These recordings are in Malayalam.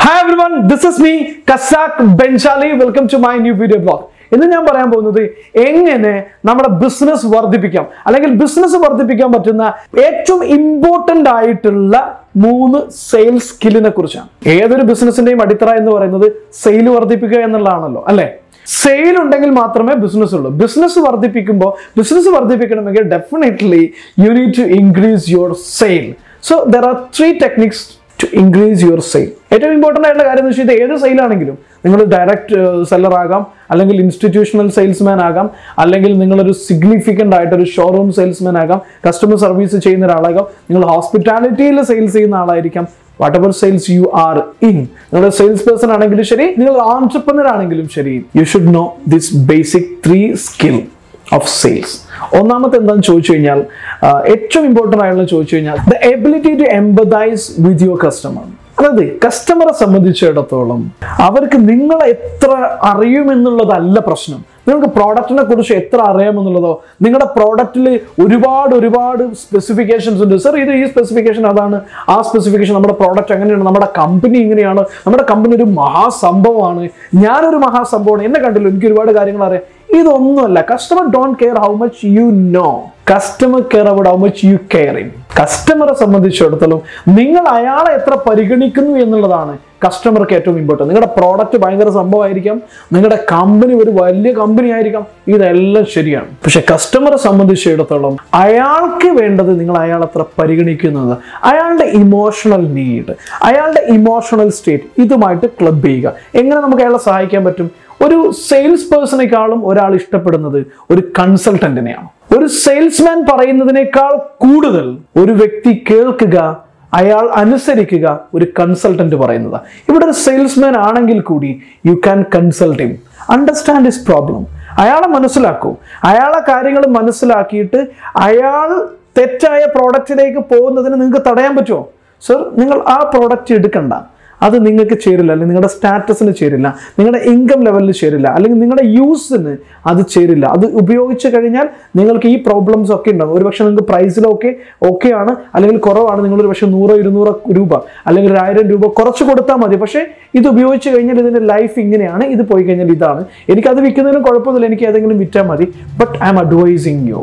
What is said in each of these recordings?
Hi everyone, this is me, Casac Benjali. Welcome to my new video blog. ഇന്ന് ഞാൻ പറയാൻ പോകുന്നത് എങ്ങനെ നമ്മുടെ ബിസിനസ് വർദ്ധിപ്പിക്കാം അല്ലെങ്കിൽ ബിസിനസ് വർദ്ധിപ്പിക്കാൻ പറ്റുന്ന ഏറ്റവും ഇമ്പോർട്ടന്റ് ആയിട്ടുള്ള 3 സെയിൽസ് സ്കില്ലിനെ കുറിച്ചാണ്. ഏതൊരു ബിസിനസിന്റെയും അടിത്തറ എന്ന് പറയുന്നത് സെയിൽ വർദ്ധിപ്പിക്കുക എന്നുള്ളതാണല്ലോ, അല്ലേ? സെയിൽ ഉണ്ടെങ്കിൽ മാത്രമേ ബിസിനസ് ഉള്ളൂ. ബിസിനസ് വർദ്ധിപ്പിക്കണമെങ്കിൽ definitely you need to increase your sale. So there are 3 techniques to increase your sale. ഏറ്റവും ഇമ്പോർട്ടൻ്റ് ആയിട്ടുള്ള കാര്യം എന്ന് വെച്ചാൽ ഇത് ഏത് സെയിലാണെങ്കിലും നിങ്ങൾ ഡയറക്റ്റ് സെല്ലർ ആകാം, അല്ലെങ്കിൽ ഇൻസ്റ്റിറ്റ്യൂഷണൽ സെയിൽസ്മാൻ ആകാം, അല്ലെങ്കിൽ നിങ്ങളൊരു സിഗ്നിഫിക്കൻ്റ് ആയിട്ടൊരു ഷോറൂം സെയിൽസ്മാൻ ആകാം, കസ്റ്റമർ സർവീസ് ചെയ്യുന്ന ഒരാളാകാം, നിങ്ങൾ ഹോസ്പിറ്റാലിറ്റിയിൽ സെയിൽസ് ചെയ്യുന്ന ആളായിരിക്കാം. Whatever sales you are in, നിങ്ങളുടെ സെയിൽസ് പേഴ്സൺ ആണെങ്കിലും ശരി, നിങ്ങൾ ആൻട്രപ്രനർ ആണെങ്കിലും ശരി, you should know this basic 3 skill of sales. ഒന്നാമത്തെ എന്താണെന്ന് ചോദിച്ചു കഴിഞ്ഞാൽ ഏറ്റവും ഇമ്പോർട്ടൻ്റ് ആയിട്ടുള്ള ചോദിച്ചു കഴിഞ്ഞാൽ the ability to empathize with your customer. അതായത് കസ്റ്റമറെ സംബന്ധിച്ചിടത്തോളം അവർക്ക് നിങ്ങളെ എത്ര അറിയുമെന്നുള്ളതല്ല പ്രശ്നം, നിങ്ങൾക്ക് പ്രോഡക്റ്റിനെ കുറിച്ച് എത്ര അറിയാമെന്നുള്ളതോ. നിങ്ങളുടെ പ്രോഡക്റ്റിൽ ഒരുപാട് സ്പെസിഫിക്കേഷൻസ് ഉണ്ട്. സർ, ഇത് ഈ സ്പെസിഫിക്കേഷൻ അതാണ്, ആ സ്പെസിഫിക്കേഷൻ, നമ്മുടെ പ്രോഡക്റ്റ് അങ്ങനെയാണ്, നമ്മുടെ കമ്പനി ഇങ്ങനെയാണ്, നമ്മുടെ കമ്പനി ഒരു മഹാസംഭവമാണ്, ഞാനൊരു മഹാസംഭവമാണ്, എന്നെ കണ്ടില്ല, എനിക്ക് ഒരുപാട് കാര്യങ്ങൾ അറിയാം. ഇതൊന്നുമല്ല. Customer don't care how much you know, customer care about how much you caring. കസ്റ്റമറെ സംബന്ധിച്ചിടത്തോളം നിങ്ങൾ അയാളെ എത്ര പരിഗണിക്കുന്നു എന്നുള്ളതാണ് കസ്റ്റമർക്ക് ഏറ്റവും ഇമ്പോർട്ടൻറ്റ്. നിങ്ങളുടെ പ്രോഡക്റ്റ് ഭയങ്കര സംഭവമായിരിക്കാം, നിങ്ങളുടെ കമ്പനി ഒരു വലിയ കമ്പനി ആയിരിക്കാം, ഇതെല്ലാം ശരിയാണ്. പക്ഷെ കസ്റ്റമറെ സംബന്ധിച്ചിടത്തോളം അയാൾക്ക് വേണ്ടത് നിങ്ങൾ അയാൾ എത്ര പരിഗണിക്കുന്നത്, അയാളുടെ ഇമോഷണൽ നീഡ്, അയാളുടെ ഇമോഷണൽ സ്റ്റേറ്റ്, ഇതുമായിട്ട് ക്ലബ് ചെയ്യുക. എങ്ങനെ നമുക്ക് അയാളെ സഹായിക്കാൻ പറ്റും? ഒരു സെയിൽസ് പേഴ്സണേക്കാളും ഒരാൾ ഇഷ്ടപ്പെടുന്നത് ഒരു കൺസൾട്ടന്റിനെയാണ്. ഒരു സെയിൽസ്മാൻ പറയുന്നതിനേക്കാൾ കൂടുതൽ ഒരു വ്യക്തി കേൾക്കുക, അയാൾ അനുസരിക്കുക ഒരു കൺസൾട്ടന്റ് പറയുന്നത്. ഇവിടെ ഒരു സെയിൽസ്മാൻ ആണെങ്കിൽ കൂടി you can consult him, understand his problem. അയാളെ മനസ്സിലാക്കൂ, അയാളെ കാര്യങ്ങൾ മനസ്സിലാക്കിയിട്ട് അയാൾ തെറ്റായ പ്രോഡക്റ്റിലേക്ക് പോകുന്നതിന് നിങ്ങൾക്ക് തടയാൻ പറ്റുമോ? സർ, നിങ്ങൾ ആ പ്രോഡക്റ്റ് എടുക്കണ്ട, അത് നിങ്ങൾക്ക് ചേരില്ല, അല്ലെങ്കിൽ നിങ്ങളുടെ സ്റ്റാറ്റസിന് ചേരില്ല, നിങ്ങളുടെ ഇൻകം ലെവലിൽ ചേരില്ല, അല്ലെങ്കിൽ നിങ്ങളുടെ യൂസിന് അത് ചേരില്ല. അത് ഉപയോഗിച്ച് കഴിഞ്ഞാൽ നിങ്ങൾക്ക് ഈ പ്രോബ്ലംസ് ഒക്കെ ഉണ്ടാകും. ഒരുപക്ഷെ നിങ്ങൾക്ക് പ്രൈസിലൊക്കെ ഓക്കെയാണ്, അല്ലെങ്കിൽ കുറവാണ്, നിങ്ങളൊരു പക്ഷേ 100-200 രൂപ അല്ലെങ്കിൽ 1000 രൂപ കുറച്ച് കൊടുത്താൽ മതി. പക്ഷേ ഇത് ഉപയോഗിച്ച് കഴിഞ്ഞാൽ ഇതിൻ്റെ ലൈഫ് ഇങ്ങനെയാണ്, ഇത് പോയി കഴിഞ്ഞാൽ ഇതാണ്, എനിക്കത് വിൽക്കുന്നതിനും കുഴപ്പമൊന്നുമില്ല, എനിക്ക് ഏതെങ്കിലും വിറ്റാൽ മതി, but I am advising you.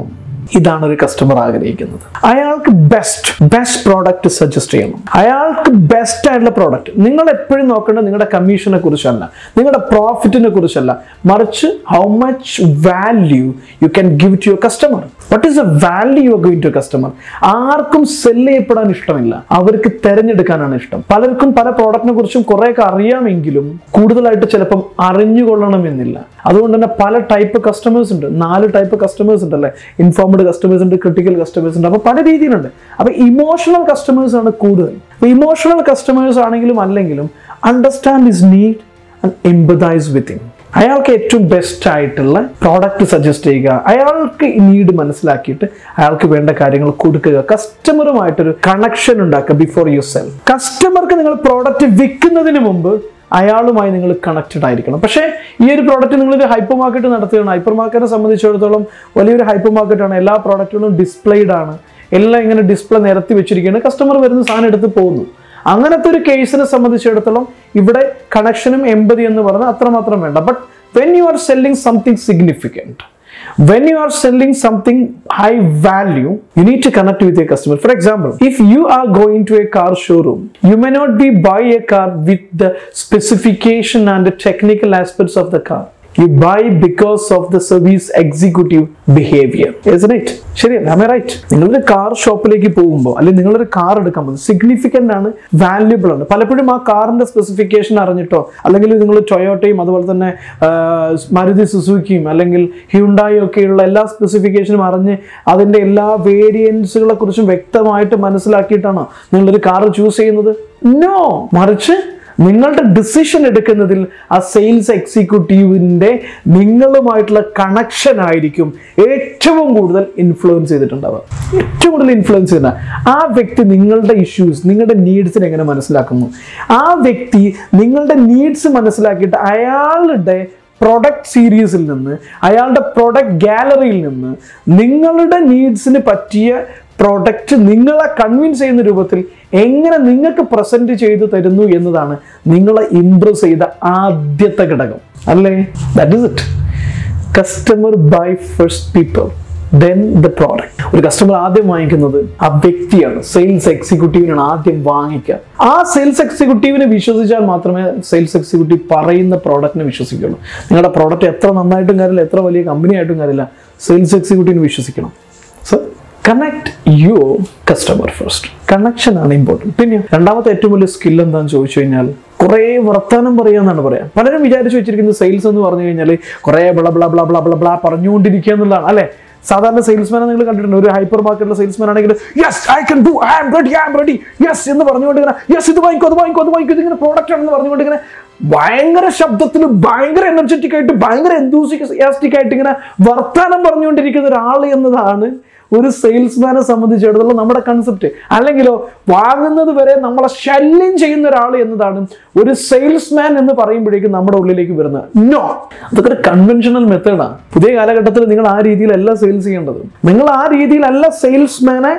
ഇതാണ് ഒരു കസ്റ്റമർ ആഗ്രഹിക്കുന്നത്. അയാൾക്ക് ബെസ്റ്റ് പ്രോഡക്റ്റ് സജസ്റ്റ് ചെയ്യണം, അയാൾക്ക് ബെസ്റ്റ് ആയിട്ടുള്ള പ്രോഡക്റ്റ്. നിങ്ങൾ എപ്പോഴും നോക്കേണ്ടത് നിങ്ങളുടെ കമ്മീഷനെ കുറിച്ചല്ല, നിങ്ങളുടെ പ്രോഫിറ്റിനെ കുറിച്ചല്ല, മറിച്ച് how much value you can give to your customer. What is the value you are giving to customer? ആർക്കും സെല് ചെയ്യപ്പെടാൻ ഇഷ്ടമില്ല, അവർക്ക് തിരഞ്ഞെടുക്കാനാണ് ഇഷ്ടം. പലർക്കും പല പ്രോഡക്റ്റിനെ കുറിച്ചും കുറേയൊക്കെ അറിയാമെങ്കിലും കൂടുതലായിട്ട് ചിലപ്പം അറിഞ്ഞുകൊള്ളണമെന്നില്ല. അതുകൊണ്ട് തന്നെ പല ടൈപ്പ് കസ്റ്റമേഴ്സ് ഉണ്ട്. 4 ടൈപ്പ് കസ്റ്റമേഴ്സ് ഉണ്ടല്ലേ, ഇൻഫോംഡ് കസ്റ്റമേഴ്സ് ഉണ്ട്, ക്രിട്ടിക്കൽ കസ്റ്റമേഴ്സ് ഉണ്ട്. അപ്പൊ പല രീതിയിലുണ്ട്. അപ്പൊ ഇമോഷണൽ കസ്റ്റമേഴ്സ് ആണ് കൂടുതൽ. ഇമോഷണൽ കസ്റ്റമേഴ്സ് ആണെങ്കിലും അല്ലെങ്കിലും understand his need and empathise with him. അയാൾക്ക് ഏറ്റവും ബെസ്റ്റ് ആയിട്ടുള്ള പ്രോഡക്റ്റ് സജസ്റ്റ് ചെയ്യുക, അയാൾക്ക് നീഡ് മനസ്സിലാക്കിയിട്ട് അയാൾക്ക് വേണ്ട കാര്യങ്ങൾ കൊടുക്കുക, കസ്റ്റമറുമായിട്ടൊരു കണക്ഷൻ ഉണ്ടാക്കുക ബിഫോർ യു സെൽ. കസ്റ്റമർക്ക് നിങ്ങൾ പ്രോഡക്റ്റ് വിൽക്കുന്നതിന് മുമ്പ് അയാളുമായി നിങ്ങൾ കണക്റ്റഡ് ആയിരിക്കണം. പക്ഷേ ഈ ഒരു പ്രോഡക്റ്റ് നിങ്ങളൊരു ഹൈപ്പർ മാർക്കറ്റ് നടത്തുകയാണ്. ഹൈപ്പർ മാർക്കറ്റിനെ സംബന്ധിച്ചിടത്തോളം വലിയൊരു ഹൈപ്പർ മാർക്കറ്റാണ്. എല്ലാ പ്രോഡക്റ്റുകളും ഡിസ്പ്ലേഡ് ആണ്, എല്ലാം ഇങ്ങനെ ഡിസ്പ്ലേ നിരത്തി വെച്ചിരിക്കുകയാണ്. കസ്റ്റമർ വരുന്ന സാധനം എടുത്ത് പോകുന്നു. അങ്ങനത്തെ ഒരു കേസിനെ സംബന്ധിച്ചിടത്തോളം ഇവിടെ കണക്ഷനും എംപതി എന്ന് പറഞ്ഞാൽ അത്രമാത്രം വേണ്ട. But when you are selling something significant, when you are selling something high value, you need to connect with your customer. For example, if you are going to a car showroom, you may not be buy a car with the specification and the technical aspects of the car. You buy because of the service executive behavior, isn't it? ശരിയല്ല? Am I right? നിങ്ങളൊരു കാർ ഷോപ്പിലേക്ക് പോകുമ്പോൾ അല്ലെങ്കിൽ നിങ്ങളൊരു കാർ എടുക്കാൻ പോകുന്നത് സിഗ്നിഫിക്കൻ്റ് ആണ്, വാല്യുബിൾ ആണ്. പലപ്പോഴും ആ കാറിന്റെ സ്പെസിഫിക്കേഷൻ അറിഞ്ഞിട്ടോ, അല്ലെങ്കിൽ നിങ്ങൾ ടൊയോട്ടയും അതുപോലെ തന്നെ മാരുതി സുസുക്കിയും അല്ലെങ്കിൽ ഹ്യുണ്ടായും ഒക്കെയുള്ള എല്ലാ സ്പെസിഫിക്കേഷനും അറിഞ്ഞ് അതിൻ്റെ എല്ലാ വേരിയൻസുകളെ കുറിച്ചും വ്യക്തമായിട്ട് മനസ്സിലാക്കിയിട്ടാണോ നിങ്ങളൊരു കാർ ചൂസ് ചെയ്യുന്നത്? നോ, മറിച്ച് നിങ്ങളുടെ ഡിസിഷൻ എടുക്കുന്നതിൽ ആ സെയിൽസ് എക്സിക്യൂട്ടീവിൻ്റെ നിങ്ങളുമായിട്ടുള്ള കണക്ഷൻ ആയിരിക്കും ഏറ്റവും കൂടുതൽ ഇൻഫ്ലുവൻസ് ചെയ്തിട്ടുണ്ടാവുക. ഏറ്റവും കൂടുതൽ ഇൻഫ്ലുവൻസ് ചെയ്യുന്ന ആ വ്യക്തി നിങ്ങളുടെ ഇഷ്യൂസ്, നിങ്ങളുടെ നീഡ്സിനെ എങ്ങനെ മനസ്സിലാക്കുന്നു, ആ വ്യക്തി നിങ്ങളുടെ നീഡ്സ് മനസ്സിലാക്കിയിട്ട് അയാളുടെ പ്രൊഡക്റ്റ് സീരീസിൽ നിന്ന്, അയാളുടെ പ്രൊഡക്റ്റ് ഗാലറിയിൽ നിന്ന് നിങ്ങളുടെ നീഡ്സിന് പറ്റിയ പ്രോഡക്റ്റ് നിങ്ങളെ കൺവിൻസ് ചെയ്യുന്ന രൂപത്തിൽ എങ്ങനെ നിങ്ങൾക്ക് പ്രസന്റ് ചെയ്തു തരുന്നു എന്നതാണ് നിങ്ങളെ ഇംപ്രസ് ചെയ്ത ആദ്യത്തെ ഘടകം അല്ലേ? That is it. Customer buy first people, then the product. ഒരു കസ്റ്റമർ ആദ്യം വാങ്ങിക്കുന്നത് ആ വ്യക്തിയാണ്, സെയിൽസ് എക്സിക്യൂട്ടീവിനാണ് ആദ്യം വാങ്ങിക്കുക. ആ സെയിൽസ് എക്സിക്യൂട്ടീവിനെ വിശ്വസിച്ചാൽ മാത്രമേ സെയിൽസ് എക്സിക്യൂട്ടീവ് പറയുന്ന പ്രോഡക്റ്റിനെ വിശ്വസിക്കുള്ളൂ. നിങ്ങളുടെ പ്രോഡക്റ്റ് എത്ര നന്നായിട്ടും കാര്യമില്ല, എത്ര വലിയ കമ്പനി ആയിട്ടും കാര്യമില്ല, സെയിൽസ് എക്സിക്യൂട്ടീവിനെ വിശ്വസിക്കണം. So connect your customer first. Connection ആണ് ഇമ്പോർട്ടൻറ്റ്. പിന്നെ രണ്ടാമത്തെ ഏറ്റവും വലിയ സ്കിൽ എന്താണെന്ന് ചോദിച്ചു കഴിഞ്ഞാൽ കുറേ വർത്താനം പറയാന്നാണ് പറയാം. പലരും വിചാരിച്ചു വെച്ചിരിക്കുന്നത് സെയിൽസ് എന്ന് പറഞ്ഞു കഴിഞ്ഞാൽ കുറേ ബ്ല ബ്ല ബ്ല ബ്ല ബ്ല ബ്ല പറഞ്ഞുകൊണ്ടിരിക്കുക എന്നുള്ളതാണ് അല്ലേ? സാധാരണ സെയിൽസ്മാനെ നിങ്ങൾ കണ്ടിട്ടുണ്ട്. ഒരു ഹൈപ്പർ മാർക്കറ്റിലെ സെയിൽസ്മാൻ ആണെങ്കിൽ yes I can do, I am ready yes എന്ന് പറഞ്ഞുകൊണ്ട് ഇങ്ങനെ യെസ് ഇത് വാങ്ങിക്കോ അത് വാങ്ങിക്കോ അത് വാങ്ങിക്കോ ഇതിങ്ങനെ പ്രോഡക്റ്റ് ആണെന്ന് പറഞ്ഞുകൊണ്ട് ഇങ്ങനെ ഭയങ്കര ശബ്ദത്തിൽ ഭയങ്കര എനർജറ്റിക് ആയിട്ട് ഭയങ്കര എന്തൂസിയാസ്റ്റിക് ആയിട്ട് ഇങ്ങനെ വർത്താനം പറഞ്ഞുകൊണ്ടിരിക്കുന്ന ഒരാൾ എന്നതാണ് ഒരു സെയിൽസ്മാനെ സംബന്ധിച്ചിടത്തോളം നമ്മുടെ കൺസെപ്റ്റ്. അല്ലെങ്കിലോ വാങ്ങുന്നത് വരെ നമ്മളെ ശല്യം ചെയ്യുന്ന ഒരാൾ എന്നതാണ് ഒരു സെയിൽസ്മാൻ എന്ന് പറയുമ്പോഴേക്കും നമ്മുടെ ഉള്ളിലേക്ക് വരുന്നത്. നോ, അതൊക്കെ ഒരു കൺവെൻഷണൽ മെത്തേഡാണ്. പുതിയ കാലഘട്ടത്തിൽ നിങ്ങൾ ആ രീതിയിലല്ല സെയിൽസ് ചെയ്യേണ്ടത്. നിങ്ങൾ ആ രീതിയിലല്ല സെയിൽസ്മാനെ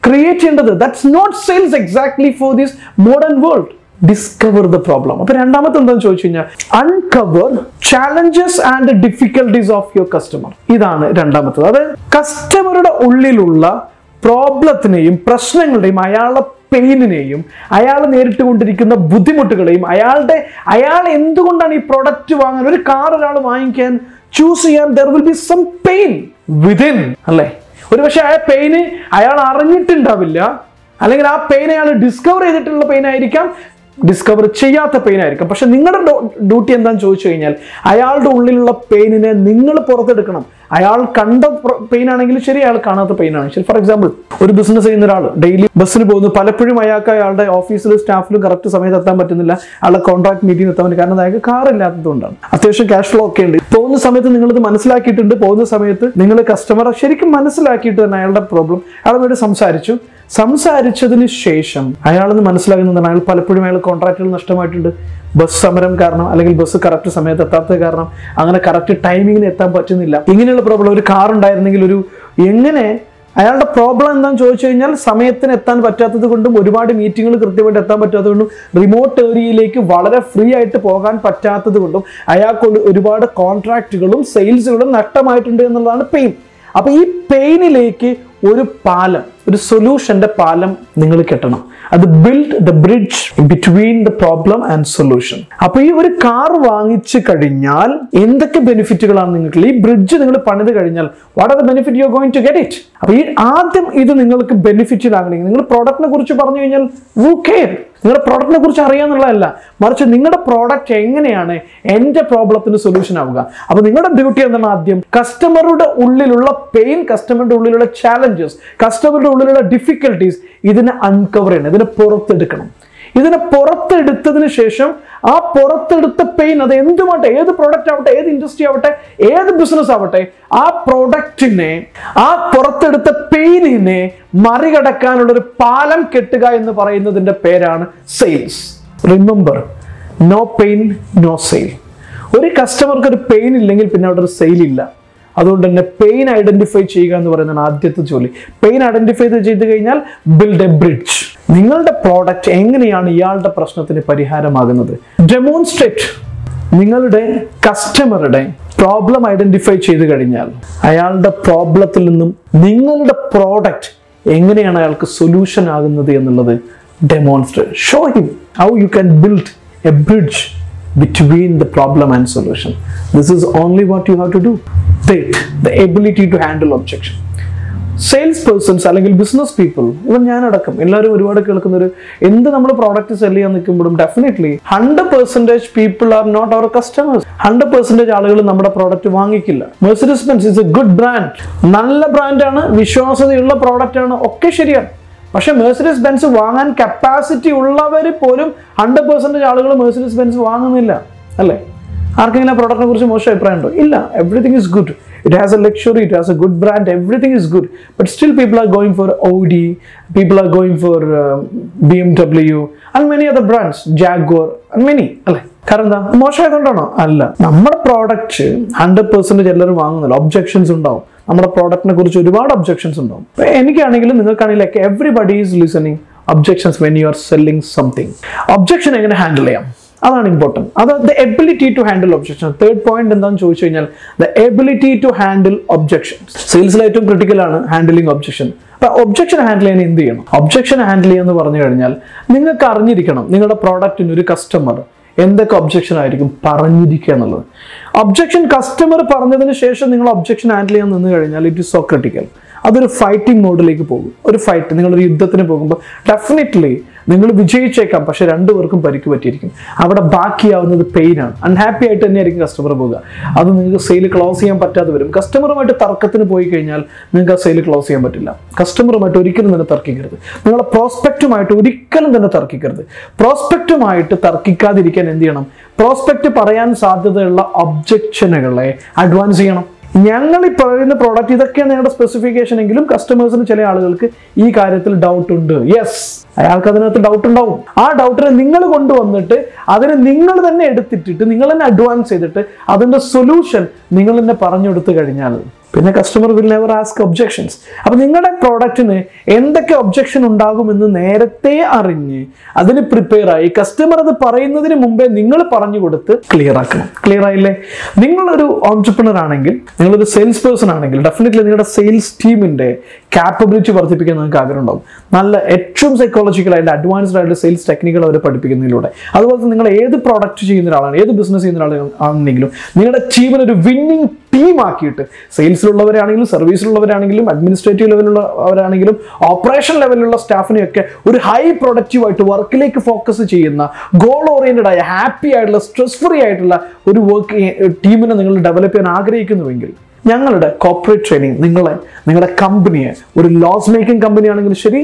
ക്രിയേറ്റ് ചെയ്യേണ്ടത്. That's not sales exactly for this modern world. Discover the problem. അപ്പൊ രണ്ടാമത്തെ എന്താണെന്ന് ചോദിച്ചു കഴിഞ്ഞാൽ uncover challenges and difficulties of your customer. ഇതാണ് രണ്ടാമത്തത്. അതായത് കസ്റ്റമറുടെ ഉള്ളിലുള്ള പ്രോബ്ലത്തിനെയും പ്രശ്നങ്ങളുടെയും അയാളുടെ പെയിനിനെയും അയാൾ നേരിട്ട് കൊണ്ടിരിക്കുന്ന ബുദ്ധിമുട്ടുകളെയും അയാൾ എന്തുകൊണ്ടാണ് ഈ പ്രൊഡക്റ്റ് വാങ്ങാൻ, ഒരു കാർ ഒരാൾ വാങ്ങിക്കാൻ ചൂസ് ചെയ്യാൻ there will be some pain within അല്ലേ? ഒരു പക്ഷെ ആ പെയിന് അയാൾ അറിഞ്ഞിട്ടുണ്ടാവില്ല, അല്ലെങ്കിൽ ആ പെയിൻ അയാൾ ഡിസ്കവർ ചെയ്തിട്ടുള്ള പെയിൻ ആയിരിക്കാം, ഡിസ്കവർ ചെയ്യാത്ത പെയിൻ ആയിരിക്കും. പക്ഷെ നിങ്ങളുടെ ഡ്യൂട്ടി എന്താണെന്ന് ചോദിച്ചു കഴിഞ്ഞാൽ അയാളുടെ ഉള്ളിലുള്ള പെയിനിനെ നിങ്ങൾ പുറത്തെടുക്കണം. അയാൾ കണ്ട പെയിൻ ആണെങ്കിൽ ശരി, അയാൾ കാണാത്ത പെയിൻ ആണെങ്കിൽ ശരി. ഫോർ എക്സാമ്പിൾ, ഒരു ബിസിനസ് ചെയ്യുന്ന ഒരാൾ ഡെയിലി ബസ്സിന് പോകുന്നു. പലപ്പോഴും അയാളുടെ ഓഫീസിലും സ്റ്റാഫിലും കറക്റ്റ് സമയത്ത് എത്താൻ പറ്റുന്നില്ല, അയാളുടെ കോൺട്രാക്ട് മീറ്റിംഗ് എത്താൻ പറ്റും. കാരണം അയാൾക്ക് കാർ ഇല്ലാത്തതുകൊണ്ടാണ്. അത്യാവശ്യം ക്യാഷ് ഫ്ലോ ഒക്കെ ഉണ്ട്. പോകുന്ന സമയത്ത് നിങ്ങളിത് മനസ്സിലാക്കിയിട്ടുണ്ട്. പോകുന്ന സമയത്ത് നിങ്ങൾ കസ്റ്റമറെ ശരിക്കും മനസ്സിലാക്കിയിട്ട് തന്നെ അയാളുടെ പ്രോബ്ലം അയാളുമായിട്ട് സംസാരിച്ചതിന് ശേഷം അയാളെന്ന് മനസ്സിലാകുന്നതാണ് അയാൾ പലപ്പോഴും അയാൾ കോൺട്രാക്റ്റുകൾ നഷ്ടമായിട്ടുണ്ട്. ബസ് സമരം കാരണം, അല്ലെങ്കിൽ ബസ് കറക്റ്റ് സമയത്ത് എത്താത്തത് കാരണം, അങ്ങനെ കറക്റ്റ് ടൈമിങ്ങിന് എത്താൻ പറ്റുന്നില്ല. ഇങ്ങനെയുള്ള പ്രോബ്ലം. ഒരു കാർ ഉണ്ടായിരുന്നെങ്കിൽ എങ്ങനെ അയാളുടെ പ്രോബ്ലം എന്താണെന്ന് ചോദിച്ചു കഴിഞ്ഞാൽ സമയത്തിന് എത്താൻ പറ്റാത്തത് കൊണ്ടും ഒരുപാട് മീറ്റിങ്ങുകൾ കൃത്യമായിട്ട് എത്താൻ പറ്റാത്തത് കൊണ്ടും റിമോട്ട് ഏരിയയിലേക്ക് വളരെ ഫ്രീ ആയിട്ട് പോകാൻ പറ്റാത്തത് കൊണ്ടും അയാൾക്ക് ഒരുപാട് കോൺട്രാക്റ്റുകളും സെയിൽസുകളും നഷ്ടമായിട്ടുണ്ട് എന്നുള്ളതാണ് പെയിൻ. അപ്പൊ ഈ പെയിനിലേക്ക് ഒരു പാലം, ഒരു സൊല്യൂഷന്റെ പാലം നിങ്ങൾ കെട്ടണം. അത് build the bridge between the problem and solution. അപ്പൊ ഈ ഒരു കാർ വാങ്ങിച്ചു കഴിഞ്ഞാൽ എന്തൊക്കെ ബെനിഫിറ്റുകളാണ് നിങ്ങൾക്ക്? ഈ ബ്രിഡ്ജ് നിങ്ങൾ പണിത് കഴിഞ്ഞാൽ what are the benefit you are going to get it? അപ്പൊ ഈ ആദ്യം ഇത് നിങ്ങൾക്ക് ബെനിഫിറ്റിലാകണമെങ്കിൽ നിങ്ങൾ പ്രോഡക്റ്റിനെ കുറിച്ച് പറഞ്ഞു കഴിഞ്ഞാൽ who care? നിങ്ങളുടെ പ്രോഡക്റ്റിനെ കുറിച്ച് അറിയാന്നുള്ളതല്ല, മറിച്ച് നിങ്ങളുടെ പ്രോഡക്റ്റ് എങ്ങനെയാണ് എൻ്റെ പ്രോബ്ലത്തിന് സൊല്യൂഷൻ ആവുക. അപ്പൊ നിങ്ങളുടെ ഡ്യൂട്ടി എന്താണ്? ആദ്യം കസ്റ്റമറുടെ ഉള്ളിലുള്ള പെയിൻ, കസ്റ്റമറുടെ ഉള്ളിലുള്ള ചാലഞ്ചസ്, കസ്റ്റമറുടെ ഉള്ളിലുള്ള ഡിഫിക്കൽട്ടീസ് ഇതിനെ അൺകവർ ചെയ്യണം, ഇതിനെ പുറത്തെടുക്കണം. ഇതിനെ പുറത്തെടുത്തതിന് ശേഷം ആ പുറത്തെടുത്ത പെയിൻ, അത് എന്തുമാട്ടെ, ഏത് പ്രോഡക്റ്റ് ആവട്ടെ, ഏത് ഇൻഡസ്ട്രി ആവട്ടെ, ഏത് ബിസിനസ് ആവട്ടെ, ആ പ്രോഡക്റ്റിനെ, ആ പുറത്തെടുത്ത പെയിനിനെ മറികടക്കാനുള്ള ഒരു പാലം കെട്ടുക എന്ന് പറയുന്നതിന്റെ പേരാണ് sales. Remember, no pain no sale. ഒരു കസ്റ്റമർക്ക് ഒരു പെയിൻ ഇല്ലെങ്കിൽ പിന്നെ അവിടെ ഒരു സെയിൽ ഇല്ല. അതുകൊണ്ട് തന്നെ പെയിൻ ഐഡന്റിഫൈ ചെയ്യുക എന്ന് പറയുന്നതാണ് ആദ്യത്തെ ജോലി. പെയിൻ ഐഡന്റിഫൈ ചെയ്ത് കഴിഞ്ഞാൽ ബിൽഡ് എ ബ്രിഡ്ജ്. നിങ്ങളുടെ പ്രോഡക്റ്റ് എങ്ങനെയാണ് ഇയാളുടെ പ്രശ്നത്തിന് പരിഹാരമാകുന്നത്? ഡെമോൺസ്ട്രേറ്റ്. നിങ്ങളുടെ കസ്റ്റമറുടെ പ്രോബ്ലം ഐഡന്റിഫൈ ചെയ്ത് കഴിഞ്ഞാൽ അയാളുടെ പ്രോബ്ലത്തിൽ നിന്നും നിങ്ങളുടെ പ്രോഡക്റ്റ് എങ്ങനെയാണ് അയാൾക്ക് സൊല്യൂഷൻ ആകുന്നത് എന്നുള്ളത് demonstrate. Show him how you can build A bridge between the problem and solution. This is only what you have to do. The ability to handle objection. Sales persons അല്ലെങ്കിൽ ബിസിനസ് പീപ്പിൾ, ഇവൻ ഞാനടക്കം എല്ലാവരും ഒരുപാട് കേൾക്കുന്ന എന്ത് നമ്മൾ പ്രോഡക്റ്റ് സെല് ചെയ്യാൻ നിൽക്കുമ്പോഴും definitely 100% people are not our customers. 100% ആളുകൾ നമ്മുടെ പ്രോഡക്റ്റ് വാങ്ങിക്കില്ല. Mercedes Benz is a good brand, നല്ല ബ്രാൻഡാണ്, വിശ്വാസ്യതയുള്ള പ്രോഡക്റ്റ് ആണ്, ഒക്കെ ശരിയാണ്. പക്ഷെ മെർസിഡീസ് ബെൻസ് വാങ്ങാൻ കപ്പാസിറ്റി ഉള്ളവർ പോലും 100% ആളുകൾ മെർസിഡീസ് ബെൻസ് വാങ്ങുന്നില്ല അല്ലേ? ആർക്കെങ്കിലും ആ പ്രോഡക്റ്റിനെ കുറിച്ച് മോശം അഭിപ്രായം ഉണ്ടോ? ഇല്ല. Everything is good. It has a luxury, it has a good brand, everything is good. But still people are going for Audi, people are going for BMW and many other brands, Jaguar and many. അല്ലേ? കാരണം എന്താ? മോശമായതുകൊണ്ടാണോ? അല്ല. നമ്മുടെ പ്രോഡക്റ്റ് 100% എല്ലാവരും വാങ്ങുന്നില്ല. ഒബ്ജെക്ഷൻസ് ഉണ്ടാവും. നമ്മുടെ പ്രോഡക്റ്റിനെ കുറിച്ച് ഒരുപാട് ഒബ്ജെക്ഷൻസ് ഉണ്ടാവും. എനിക്കാണെങ്കിലും നിങ്ങൾക്കാണെങ്കിലും everybody is listening objections when you are selling something. Objection എങ്ങനെ ഹാൻഡിൽ ചെയ്യാം, അതാണ് ഇമ്പോർട്ടൻറ്റ്. അത് the ability to handle objection. Third point എന്താണെന്ന് ചോദിച്ചു കഴിഞ്ഞാൽ the ability to handle objections. സെയിൽസിൽ ഏറ്റവും ക്രിട്ടിക്കലാണ് ഹാൻഡിലിംഗ് ഒബ്ജെക്ഷൻ. അപ്പോൾ ഒബ്ജെക്ഷൻ ഹാൻഡിൽ ചെയ്യാൻ എന്ത് ചെയ്യണം? ഒബ്ജെക്ഷൻ ഹാൻഡിൽ ചെയ്യുമെന്ന് പറഞ്ഞു കഴിഞ്ഞാൽ നിങ്ങൾക്ക് അറിഞ്ഞിരിക്കണം നിങ്ങളുടെ പ്രോഡക്റ്റിന് ഒരു കസ്റ്റമർ എന്തൊക്കെ ഒബ്ജെക്ഷൻ ആയിരിക്കും പറഞ്ഞിരിക്കുക എന്നുള്ളത്. ഒബ്ജെക്ഷൻ കസ്റ്റമർ പറഞ്ഞതിന് ശേഷം നിങ്ങൾ ഒബ്ജെക്ഷൻ ഹാൻഡിൽ ചെയ്യാൻ നിന്ന് കഴിഞ്ഞാൽ ഇറ്റ് ഈസ് സോ ക്രിട്ടിക്കൽ. അതൊരു ഫൈറ്റിംഗ് മോഡിലേക്ക് പോകും. ഒരു ഫൈറ്റ്, നിങ്ങളൊരു യുദ്ധത്തിന് പോകുമ്പോൾ ഡെഫിനറ്റ്ലി നിങ്ങൾ വിജയിച്ചേക്കാം, പക്ഷെ രണ്ടുപേർക്കും പരിക്ക് പറ്റിയിരിക്കും. അവിടെ ബാക്കിയാവുന്നത് പെയിനാണ്. അൺഹാപ്പി ആയിട്ട് തന്നെയായിരിക്കും കസ്റ്റമർ പോകുക. അത് നിങ്ങൾക്ക് സെയിൽ ക്ലോസ് ചെയ്യാൻ പറ്റാതെ വരും. കസ്റ്റമറുമായിട്ട് തർക്കത്തിന് പോയി കഴിഞ്ഞാൽ നിങ്ങൾക്ക് ആ സെയിൽ ക്ലോസ് ചെയ്യാൻ പറ്റില്ല. കസ്റ്റമറുമായിട്ട് ഒരിക്കലും തന്നെ തർക്കിക്കരുത്. നിങ്ങളെ പ്രോസ്പെക്റ്റുമായിട്ട് ഒരിക്കലും തന്നെ തർക്കിക്കരുത്. പ്രോസ്പെക്റ്റുമായിട്ട് തർക്കിക്കാതിരിക്കാൻ എന്ത് ചെയ്യണം? പ്രോസ്പെക്റ്റ് പറയാൻ സാധ്യതയുള്ള ഒബ്ജെക്ഷനുകളെ അഡ്വാൻസ് ചെയ്യണം. ഞങ്ങൾ ഈ പറയുന്ന പ്രോഡക്റ്റ് ഇതൊക്കെയാണ് ഞങ്ങളുടെ സ്പെസിഫിക്കേഷൻ എങ്കിലും കസ്റ്റമേഴ്സിന് ചില ആളുകൾക്ക് ഈ കാര്യത്തിൽ ഡൗട്ട് ഉണ്ട്. യെസ്, അയാൾക്ക് അതിനകത്ത് ഡൗട്ട് ഉണ്ടാവും. ആ ഡൗട്ടിനെ നിങ്ങൾ കൊണ്ടുവന്നിട്ട് അതിനെ നിങ്ങൾ തന്നെ എടുത്തിട്ടിട്ട് നിങ്ങൾ തന്നെ അഡ്വാൻസ് ചെയ്തിട്ട് അതിൻ്റെ സൊല്യൂഷൻ നിങ്ങൾ തന്നെ പറഞ്ഞു കൊടുത്തു കഴിഞ്ഞാൽ പിന്നെ customer will never ask objections. അപ്പൊ നിങ്ങളുടെ പ്രോഡക്റ്റിന് എന്തൊക്കെ ഒബ്ജെക്ഷൻ ഉണ്ടാകുമെന്ന് നേരത്തെ അറിഞ്ഞ് അതിന് പ്രിപ്പയർ ആയി കസ്റ്റമർ അത് പറയുന്നതിന് മുമ്പേ നിങ്ങൾ പറഞ്ഞു കൊടുത്ത് ക്ലിയർ ആക്കണം. ക്ലിയർ ആയില്ലേ? നിങ്ങളൊരു ഓൺട്രപ്രണർ ആണെങ്കിൽ, നിങ്ങളൊരു സെയിൽസ് പേഴ്സൺ ആണെങ്കിൽ ഡെഫിനറ്റ്ലി നിങ്ങളുടെ സെയിൽസ് ടീമിന്റെ കാപ്പബിലിറ്റി വർദ്ധിപ്പിക്കാൻ നിങ്ങൾക്ക് ആഗ്രഹം ഉണ്ടാവും. നല്ല ഏറ്റവും സൈക്കോളജിക്കൽ ആയിട്ട് അഡ്വാൻസ്ഡ് ആയിട്ട് സെയിൽസ് ടെക്നിക്കുകൾ അവർ പഠിപ്പിക്കുന്നതിലൂടെ. അതുപോലെ തന്നെ നിങ്ങൾ ഏത് പ്രോഡക്റ്റ് ചെയ്യുന്ന ഒരാളാണ്, ഏത് ബിസിനസ് ചെയ്യുന്ന ഒരാളാണെങ്കിലും നിങ്ങളുടെ ടീമിന് ഒരു വിന്നിംഗ് ടീം ആക്കിയിട്ട്, സെയിൽസിലുള്ളവരാണെങ്കിലും സർവീസിലുള്ളവരാണെങ്കിലും അഡ്മിനിസ്ട്രേറ്റീവ് ലെവലിലുള്ളവരാണെങ്കിലും ഓപ്പറേഷൻ ലെവലിലുള്ള സ്റ്റാഫിനെയൊക്കെ ഒരു ഹൈ പ്രൊഡക്റ്റീവായിട്ട് വർക്കിലേക്ക് ഫോക്കസ് ചെയ്യുന്ന ഗോൾ ഓറിയന്റഡ് ആയ ഹാപ്പി ആയിട്ടുള്ള സ്ട്രെസ് ഫ്രീ ആയിട്ടുള്ള ഒരു വർക്ക് ടീമിനെ നിങ്ങൾ ഡെവലപ്പ് ചെയ്യാൻ ആഗ്രഹിക്കുന്നുവെങ്കിൽ ഞങ്ങളുടെ കോർപ്പറേറ്റ് ട്രെയിനിങ് നിങ്ങളുടെ കമ്പനിയെ ഒരു ലോസ് മേക്കിംഗ് കമ്പനി ആണെങ്കിൽ ശരി,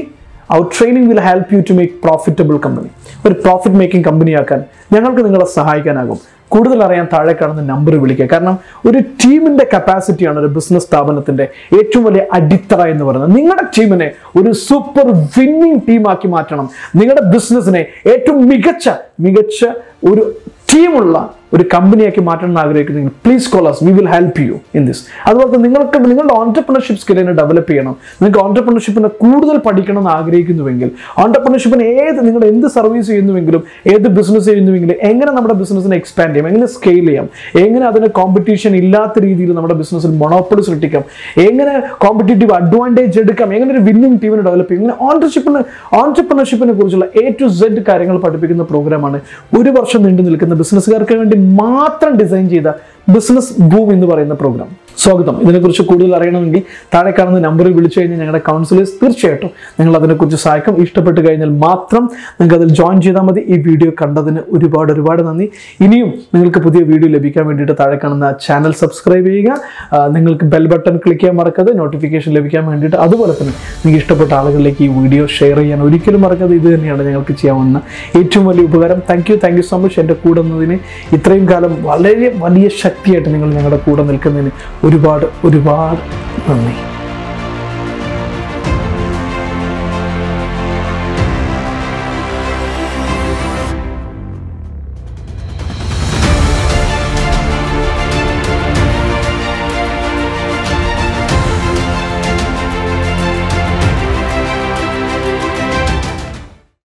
our training will help you to make profitable company. ഒരു പ്രോഫിറ്റ് മേക്കിംഗ് കമ്പനി ആക്കാൻ ഞങ്ങൾക്ക് നിങ്ങളെ സഹായിക്കാനാകും. കൂടുതൽ അറിയാൻ താഴെ കാണുന്ന നമ്പർ വിളിക്കുക. കാരണം ഒരു ടീമിന്റെ കപ്പാസിറ്റിയാണ് ഒരു ബിസിനസ് സ്ഥാപനത്തിന്റെ ഏറ്റവും വലിയ അടിത്തറ എന്ന് പറയുന്നത്. നിങ്ങളുടെ ടീമിനെ ഒരു സൂപ്പർ വിന്നിംഗ് ടീമാക്കി മാറ്റണം. നിങ്ങളുടെ ബിസിനസ്സിനെ ഏറ്റവും മികച്ച ഒരു ടീമുള്ള ഒരു കമ്പനിയാക്കി മാറ്റണം എന്ന് ആഗ്രഹിക്കുന്നെങ്കിൽ please call us, we will help you in this. അതുപോലെ തന്നെ നിങ്ങളുടെ ഓൺട്രപ്രണർഷിപ്പ് സ്കില്ലിനെ ഡെവലപ്പ് ചെയ്യണം. നിങ്ങൾക്ക് ഓൺട്രപ്രണർഷിപ്പിനെ കൂടുതൽ പഠിക്കണം എന്ന് ആഗ്രഹിക്കുന്നുവെങ്കിൽ, ഓൺട്രപ്രണർഷിപ്പിന് നിങ്ങൾ എന്ത് സർവീസ് ചെയ്യുന്നുവെങ്കിലും ഏത് ബിസിനസ് ചെയ്യുന്നുവെങ്കിലും എങ്ങനെ നമ്മുടെ ബിസിനസ്സിനെ എക്സ്പാൻഡ് ചെയ്യാം, എങ്ങനെ സ്കെയിൽ ചെയ്യാം, എങ്ങനെ അതിന് കോമ്പറ്റീഷൻ ഇല്ലാത്ത രീതിയിൽ നമ്മുടെ ബിസിനസ്സിൽ മൊണോപ്പൊളി സൃഷ്ടിക്കാം, എങ്ങനെ കോമ്പറ്റേറ്റീവ് അഡ്വാൻറ്റേജ് എടുക്കാം, എങ്ങനെ ഒരു വിന്നിംഗ് ടീമിനെ ഡെവലപ്പ് ചെയ്യും, ഇങ്ങനെ ഓൺട്രപ്രണർഷിപ്പിനെ കുറിച്ചുള്ള A to Z കാര്യങ്ങൾ പഠിപ്പിക്കുന്ന പ്രോഗ്രാമാണ് 1 വർഷം നീണ്ടു നിൽക്കുന്ന ബിസിനസ്സുകാർക്ക് വേണ്ടി മാത്രം ഡിസൈൻ ചെയ്ത ബിസിനസ് ബൂം എന്ന് പറയുന്ന പ്രോഗ്രാം. സ്വാഗതം. ഇതിനെക്കുറിച്ച് കൂടുതൽ അറിയണമെങ്കിൽ താഴെ കാണുന്ന നമ്പറിൽ വിളിച്ചു കഴിഞ്ഞാൽ ഞങ്ങളുടെ കൗൺസിലേഴ്സ് തീർച്ചയായിട്ടും നിങ്ങൾ അതിനെക്കുറിച്ച് സഹായിക്കും. ഇഷ്ടപ്പെട്ട് കഴിഞ്ഞാൽ മാത്രം നിങ്ങൾക്ക് അതിൽ ജോയിൻ ചെയ്താൽ മതി. ഈ വീഡിയോ കണ്ടതിന് ഒരുപാട് നന്ദി. ഇനിയും നിങ്ങൾക്ക് പുതിയ വീഡിയോ ലഭിക്കാൻ വേണ്ടിയിട്ട് താഴെ കാണുന്ന ചാനൽ സബ്സ്ക്രൈബ് ചെയ്യുക. നിങ്ങൾക്ക് ബെൽ ബട്ടൺ ക്ലിക്ക് ചെയ്യാൻ മറക്കാതെ നോട്ടിഫിക്കേഷൻ ലഭിക്കാൻ വേണ്ടിയിട്ട്. അതുപോലെ തന്നെ നിങ്ങൾക്ക് ഇഷ്ടപ്പെട്ട ആളുകളിലേക്ക് ഈ വീഡിയോ ഷെയർ ചെയ്യാൻ ഒരിക്കലും മറക്കാതെ. ഇത് തന്നെയാണ് ഞങ്ങൾക്ക് ചെയ്യാവുന്ന ഏറ്റവും വലിയ ഉപകാരം. Thank you so much. എൻ്റെ കൂടെ നിന്നതിന്, ഇത്രയും കാലം വളരെ വലിയ ശക്തിയായിട്ട് നിങ്ങൾ ഞങ്ങളുടെ കൂടെ നിൽക്കുന്നതിന് ഒരുപാട് നന്ദി.